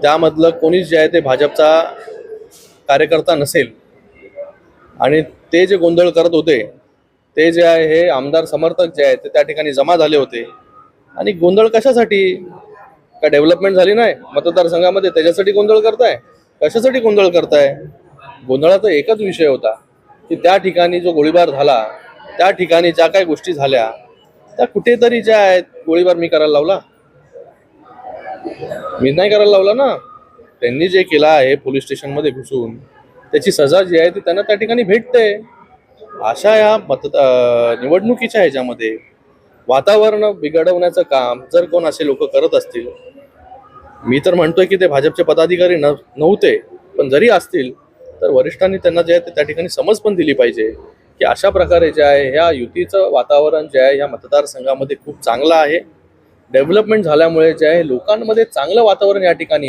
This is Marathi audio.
त्यामधलं कोणीच जे आहे ते भाजपचा कार्यकर्ता नसेल आणि ते जे गोंधळ करत होते ते जे आहे हे आमदार समर्थक जे आहेत ते त्या ठिकाणी जमा झाले होते. आणि गोंधळ कशासाठी? का डेव्हलपमेंट झाली नाही मतदारसंघामध्ये त्याच्यासाठी गोंधळ करताय? कशासाठी गोंधळ करताय? गोंधळाचा एकच विषय होता की त्या ठिकाणी जो गोळीबार झाला त्या ठिकाणी ज्या काही गोष्टी झाल्या त्या कुठेतरी ज्या आहेत, गोळीबार मी करायला लावला? मी नाही करायला लावला ना. त्यांनी जे केलं आहे पोलीस स्टेशनमध्ये घुसून त्याची सजा जी आहे ती त्यांना त्या ठिकाणी भेटते. अशा या निवडणुकीच्या ह्याच्यामध्ये वातावरण बिघडवण्याचं काम जर कोण असे लोक करत असतील, मी तर म्हणतोय की ते भाजपचे पदाधिकारी नव्हते, पण जरी असतील तर वरिष्ठांनी त्यांना जे आहे ते त्या ठिकाणी समज पण दिली पाहिजे की अशा प्रकारे जे आहे ह्या युतीचं वातावरण जे आहे ह्या मतदारसंघामध्ये खूप चांगलं आहे. डेव्हलपमेंट झाल्यामुळे जे आहे लोकांमध्ये चांगलं वातावरण या ठिकाणी